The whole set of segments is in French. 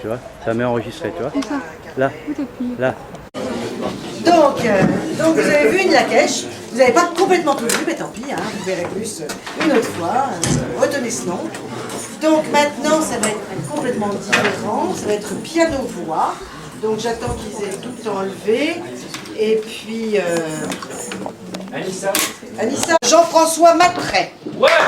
tu vois. Ça met enregistré, tu vois. Là, là. Donc vous avez vu une Lakèche, vous n'avez pas complètement tout vu, mais tant pis, hein, vous verrez plus une autre fois, retenez ce nom. Donc maintenant ça va être complètement différent, ça va être piano-voix, donc j'attends qu'ils aient tout enlevé, et puis... Anissa Jean-François Matray. Ouais. Voilà.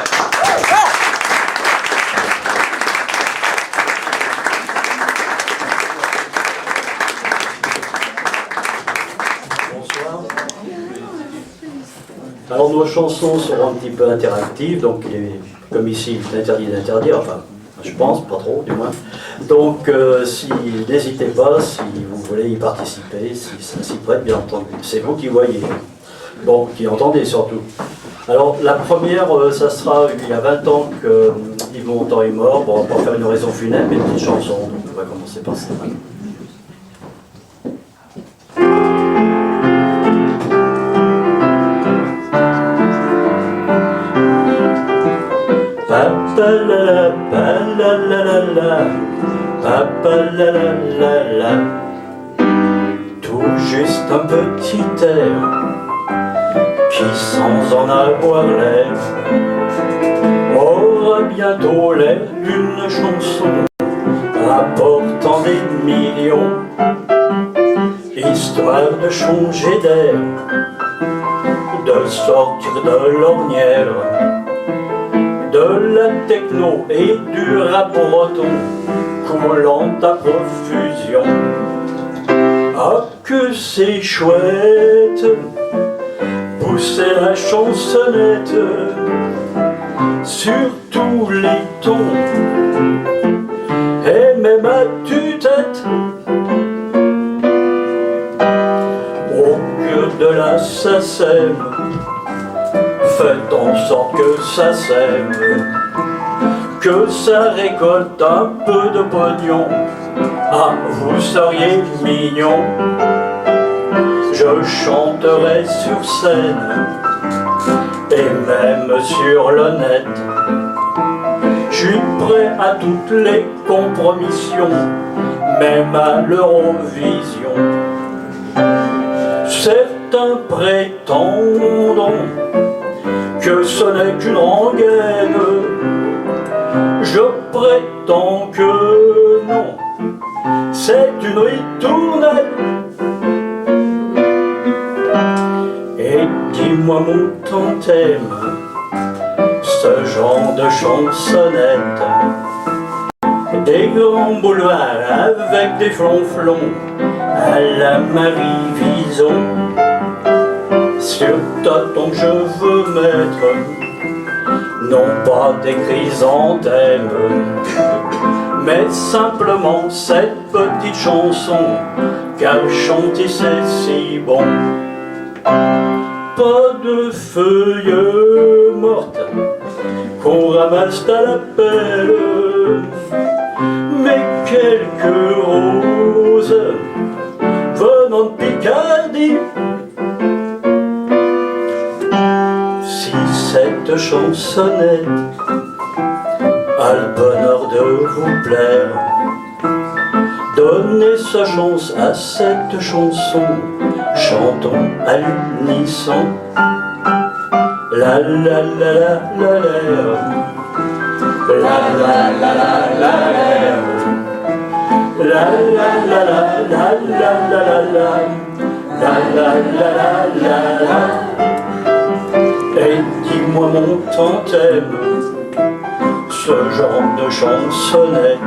Alors nos chansons seront un petit peu interactives, donc comme ici il est interdit d'interdire, enfin je pense, pas trop du moins. Donc n'hésitez pas si vous voulez y participer, si ça s'y prête bien entendu. C'est vous qui voyez, bon, qui entendez surtout. Alors la première, ça sera il y a 20 ans que Yves Montand est mort, bon on va pas faire une raison funèbre, mais une petite chanson, donc on va commencer par ça. Tout juste un petit air qui, sans en avoir l'air, aura bientôt l'air d'une chanson rapportant des millions, histoire de changer d'air, de sortir de l'ornière de la techno et du rap breton coulant à profusion. Ah que c'est chouette, pousser la chansonnette sur tous les tons et même à tue-tête. Oh que de la SACEM, faites en sorte que ça sème, que ça récolte un peu de pognon. Ah, vous seriez mignon, je chanterai sur scène et même sur le net. Je suis prêt à toutes les compromissions, même à l'Eurovision. Certains prétendront que ce n'est qu'une rengaine, je prétends que non, c'est une ritournelle. Et dis-moi mon tantème, ce genre de chansonnette, des grands boulevards avec des flonflons à la Marie Vison. Sur ta tombe je veux mettre, non pas des chrysanthèmes, mais simplement cette petite chanson qu'elle chante et c'est si bon. Pas de feuilles mortes qu'on ramasse à la pelle, mais quelques roses venant de Picardie. Cette chansonnette a le bonheur de vous plaire, donnez sa chance à cette chanson, chantons à l'unisson. La la la la la la la la la la la la la la la la la la. Et dis-moi mon tantème, ce genre de chansonnette.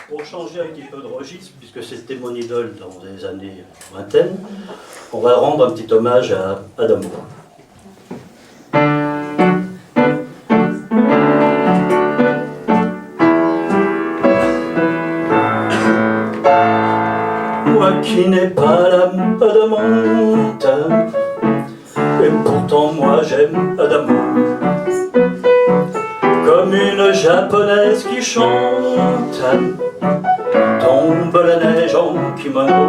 Pour changer un petit peu de registre, puisque c'était mon idole dans les années vingtaines, on va rendre un petit hommage à Adamo. qui n'ai pas l'âme d'Adamante, et pourtant moi j'aime Adamo. Comme une japonaise qui chante, tombe la neige en kimono.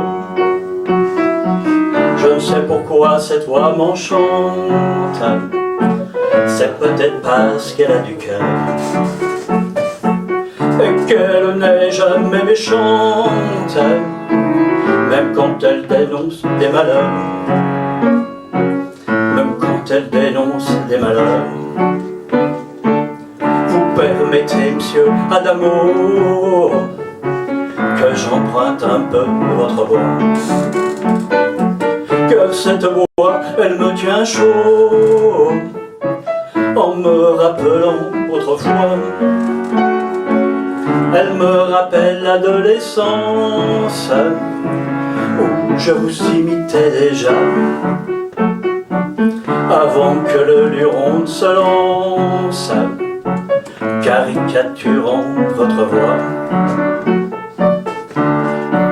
Je ne sais pourquoi cette voix m'enchante, c'est peut-être parce qu'elle a du cœur, et qu'elle n'est jamais méchante, même quand elle dénonce des malheurs, même quand elle dénonce des malheurs. Vous permettez, monsieur Adamo, que j'emprunte un peu votre voix, que cette voix, elle me tient chaud, en me rappelant autrefois. Elle me rappelle l'adolescence, où je vous imitais déjà, avant que le luron se lance, caricaturant votre voix.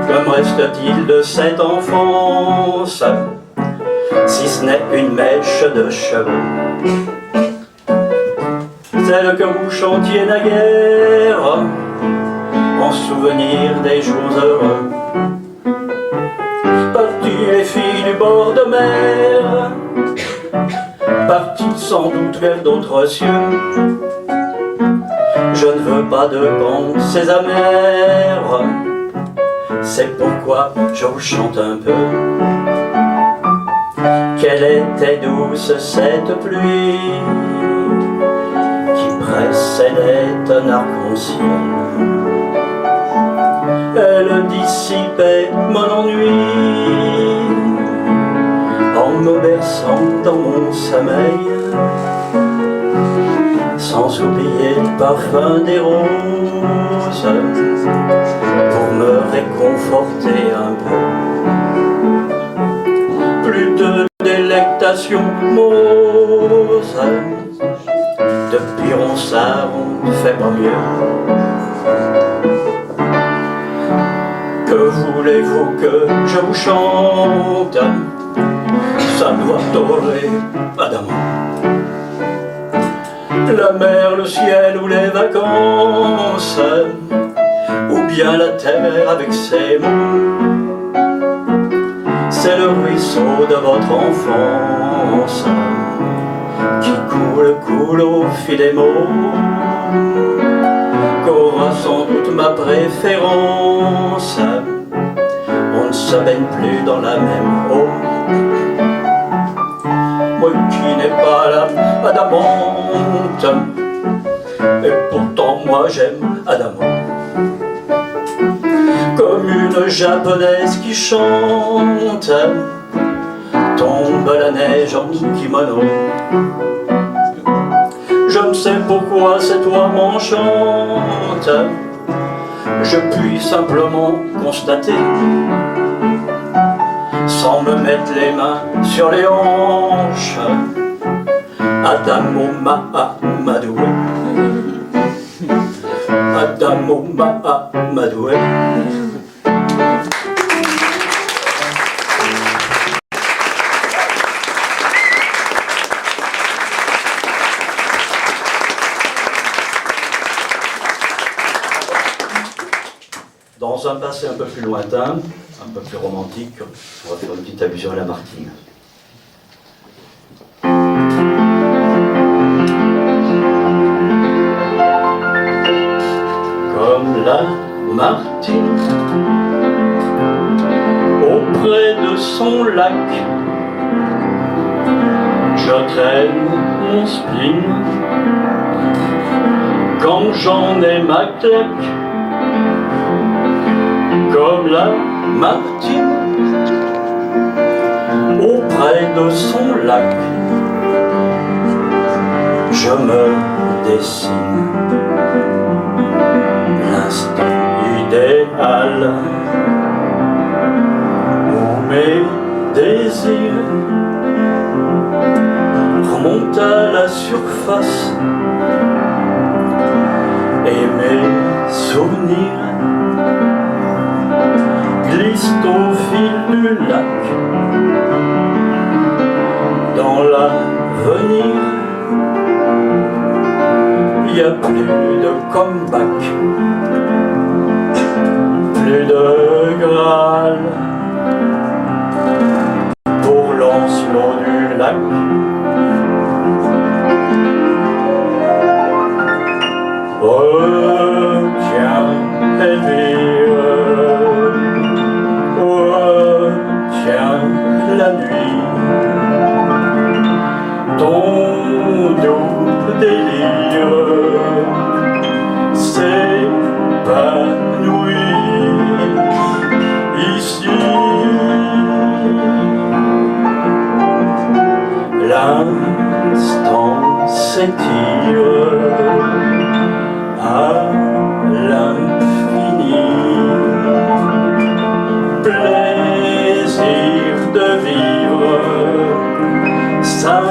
Que me reste-t-il de cette enfance, si ce n'est une mèche de cheveux, celle que vous chantiez naguère, en souvenir des jours heureux. Parties les filles du bord de mer, parties sans doute vers d'autres cieux. Je ne veux pas de pensées amères, c'est pourquoi je vous chante un peu. Quelle était douce cette pluie qui précédait un arc-en-ciel. Elle dissipait mon ennui en me berçant dans mon sommeil, sans oublier le parfum des roses pour me réconforter un peu. Plus de délectation morose, depuis Ronsard on ne fait pas mieux. Que voulez-vous que je vous chante? Salvatore Adamo. La mer, le ciel ou les vacances, ou bien la terre avec ses mots, c'est le ruisseau de votre enfance qui coule au fil des mots, qu'aura sans doute ma préférence. On ne se baigne plus dans la même eau. Moi qui n'ai pas l'âme d'Adamante, et pourtant moi j'aime Adamo. Comme une japonaise qui chante, tombe la neige en kimono. Je ne sais pourquoi cette voix m'enchante, je puis simplement constater, sans me mettre les mains sur les hanches, Adamo Mahamadoué, Adamo Mahamadoué. Dans un passé un peu plus lointain, un peu plus romantique, on va faire une petite allusion à Lamartine. Comme Lamartine, auprès de son lac, je traîne mon spleen. Quand j'en ai ma claque, comme Lamartine, auprès de son lac, je me dessine l'instant idéal où mes désirs remontent à la surface et mes souvenirs glissent au fil lac. Dans l'avenir, il n'y a plus de comeback, plus de Graal pour Lancelot du lac. Retiens, Elvire, retiens la nuit, ton doux délire s'épanouit ici. L'instant s'étire à l'infini, plaisir de vivre s'intensifie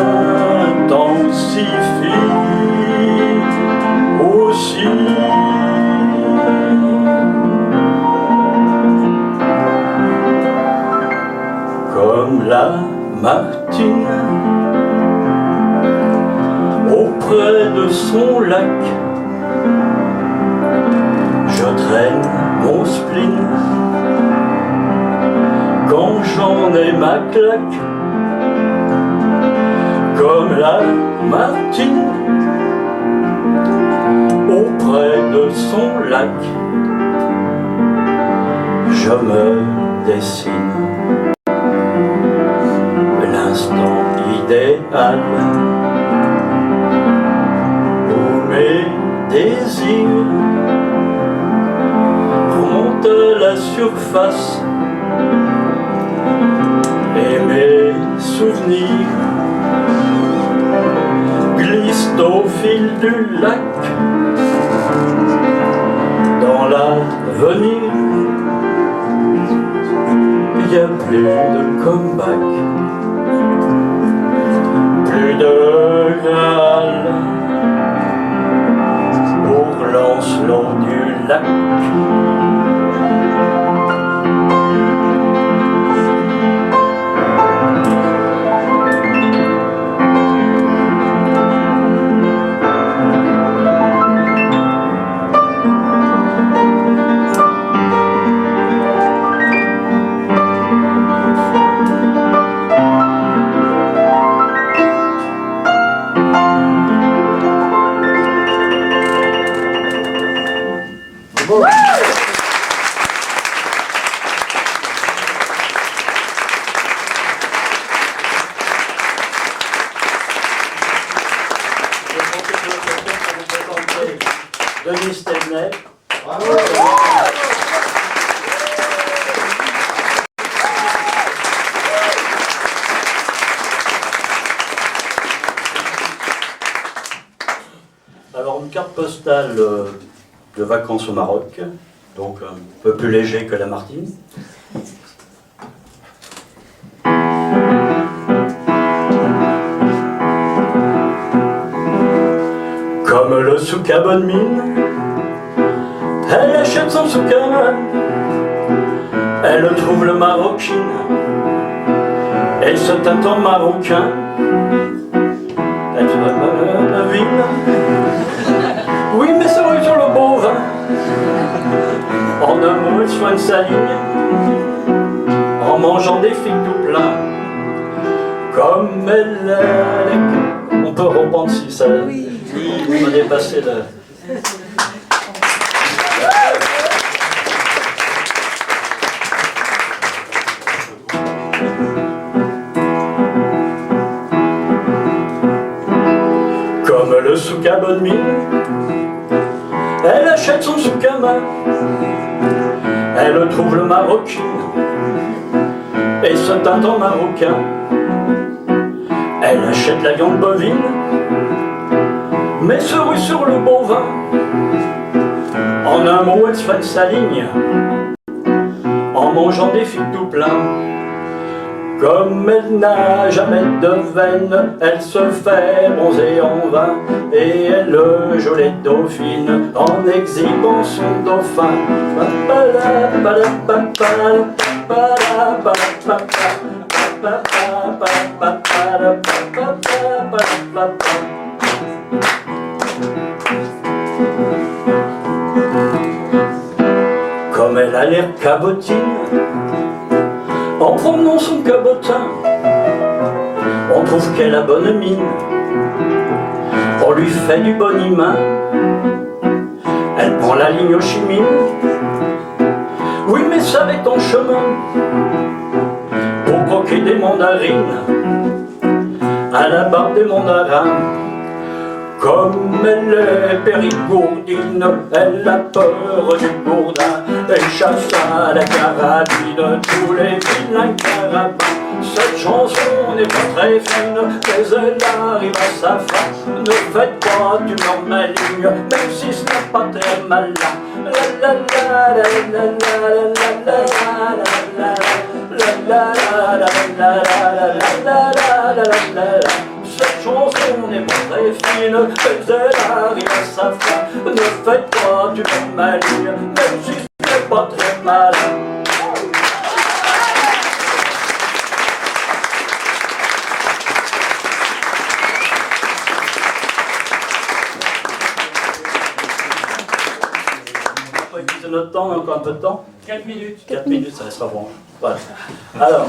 aussi. Comme la martine auprès de son lac, je traîne mon spleen quand j'en ai ma claque. Comme la martine auprès de son lac, je me dessine l'instant idéal où mes désirs remontent à la surface et mes souvenirs glissent au fil du lac. Dans l'avenir, il n'y a plus de comeback, plus de Graal pour Lancelot du lac. Denis Stelnet. Alors une carte postale de vacances au Maroc, donc un peu plus léger que la Martine. Comme le souk à bonne mine, elle achète son souk à main, elle trouve le maroquine, elle se teinte en marocain, elle se la vigne, oui mais c'est vrai sur le bovin, en un mot elle soigne sa ligne, en mangeant des figues tout plein, comme elle est, on peut reprendre si ça... On a dépassé le... Comme le souk à bonne mine, elle achète son souk à main, elle trouve le maroquine et se teinte en marocain, elle achète la viande bovine mais se rue sur le bovin, en un mot elle soigne sa ligne, en mangeant des figues tout plein. Comme elle n'a jamais de veine, elle se fait bronzer en vain, et elle joue les dauphines en exhibant son dauphin. Comme elle a l'air cabotine, en promenant son cabotin, on trouve qu'elle a bonne mine, on lui fait du boniment. Elle prend la ligne Ho Chi Minh, oui mais ça va être en chemin, pour croquer des mandarines, à la barbe des mandarins. Comme elle est périgourdine, elle a peur du bourdin, elle chasse à la carabine tous les vilains carabins. Cette chanson n'est pas très fine, mais elle arrive à sa fin. Ne faites pas du mort maligne, même si ce n'est pas très malin. La la la la la la la la la la la la. Cette chanson n'est pas très fine, mais elle arrive à sa fin. Ne faites pas du mort maligne, même si ce n'est pas très malin. Notre temps, on a encore un peu de temps. 4 minutes. 4 minutes, ça sera bon. Voilà. Alors,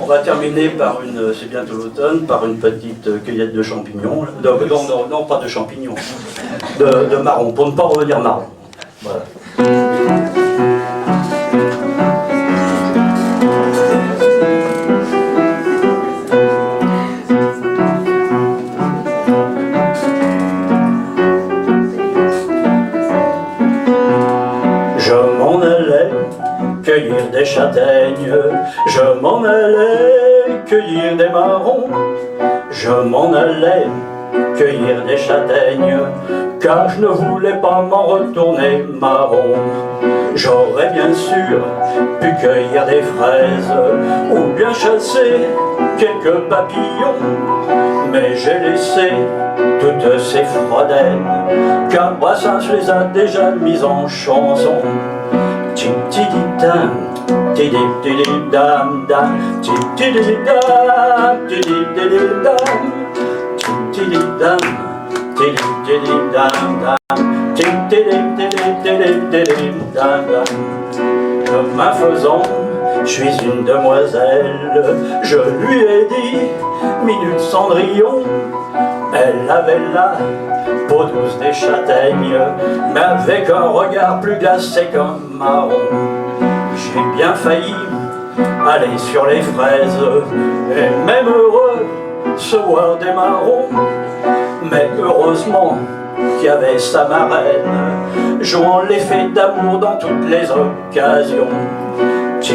on va terminer par une, c'est bientôt l'automne, par une petite cueillette de champignons. Non, pas de champignons, de marrons, pour ne pas revenir marron. Voilà. Cueillir des châtaignes, je m'en allais cueillir des marrons, je m'en allais cueillir des châtaignes, car je ne voulais pas m'en retourner marron. J'aurais bien sûr pu cueillir des fraises, ou bien chasser quelques papillons, mais j'ai laissé toutes ces frodaines, car Brassens les a déjà mises en chanson. Tim tidip dam, tidip tidip dam dam, tim tidip dam, tidip tidip dam, tim tidip dam, tidip tidip dam dam, tim tidip tidip tidip tidip dam dam. Chemin faisant, je suis une demoiselle, je lui ai dit, minute Cendrillon. Elle avait la peau douce des châtaignes, mais avec un regard plus glacé qu'un marron. J'ai bien failli aller sur les fraises, et même heureux se voir des marrons. Mais heureusement qu'il y avait sa marraine, jouant les fêtes d'amour dans toutes les occasions. Je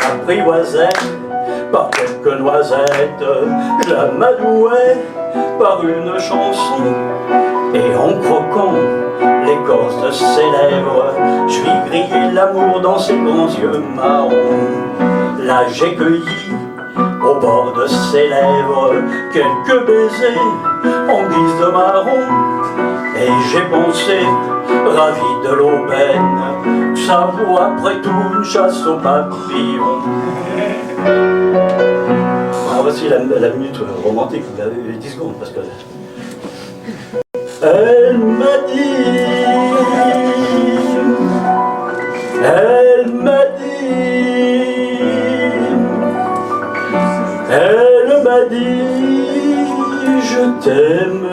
l'apprivoisais par quelques noisettes, je la m'adouais par une chanson, et en croquant l'écorce de ses lèvres, je lui grillais l'amour dans ses grands yeux marrons. Là j'ai cueilli au bord de ses lèvres quelques baisers en guise de marron, et j'ai pensé, ravi de l'aubaine, que ça vaut après tout une chasse aux papillons. Alors voici la minute romantique, vous avez 10 secondes parce que... Elle m'a dit, elle m'a dit, elle m'a dit, je t'aime.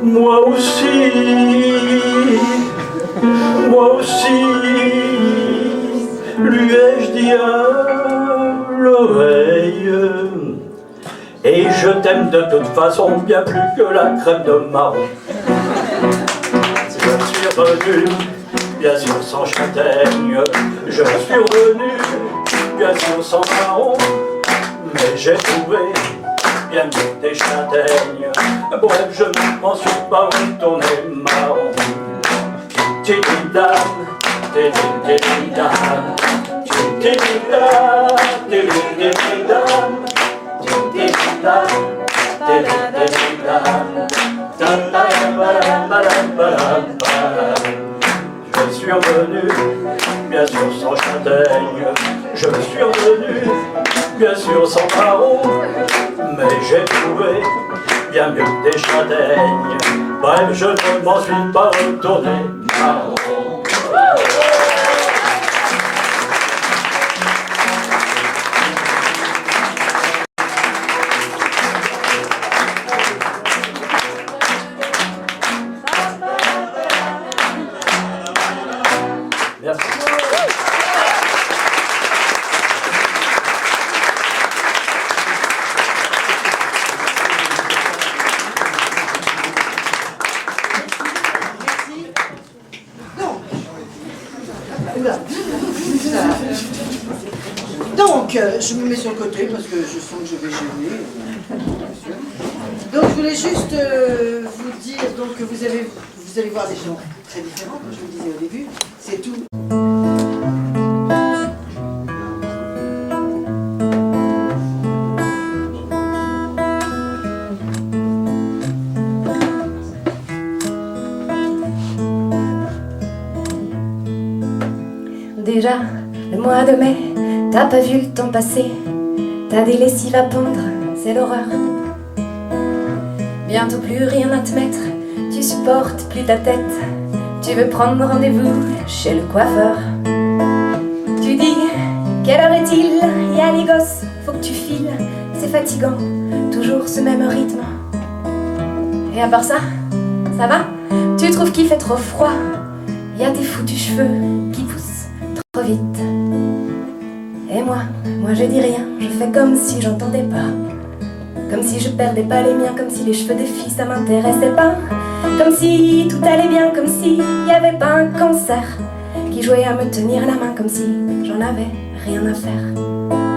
Moi aussi, lui ai-je dit à l'oreille. Et je t'aime de toute façon bien plus que la crème de marron. Je suis revenu, bien sûr sans châtaigne. Je suis revenu, bien sûr sans marron. Mais j'ai trouvé bien mieux des châtaignes. Bref, je ne m'en suis pas retourné marron. Je suis revenu, bien sûr sans châtaigne. Je suis revenu, bien sûr sans marron. Mais j'ai trouvé bien mieux que des châtaignes. Bref, je ne m'en suis pas retourné marron. Merci. Donc, je me mets sur le côté parce que je sens que je vais gêner. Donc, je voulais juste vous dire donc, que vous allez voir des gens très différents, comme je vous le disais au début. C'est tout. Déjà, le mois de mai, t'as pas vu le temps passer. T'as des lessives à pendre, c'est l'horreur. Bientôt plus rien à te mettre, tu supportes plus ta tête. Tu veux prendre rendez-vous chez le coiffeur. Tu dis, quelle heure est-il? Y a les gosses, faut que tu files. C'est fatigant, toujours ce même rythme. Et à part ça va? Tu trouves qu'il fait trop froid? Y a tes foutus cheveux qui poussent trop vite. Et moi je dis rien, je fais comme si j'entendais pas. Comme si je perdais pas les miens, comme si les cheveux des filles ça m'intéressait pas. Comme si tout allait bien, comme si y avait pas un cancer qui jouait à me tenir la main, comme si j'en avais rien à faire.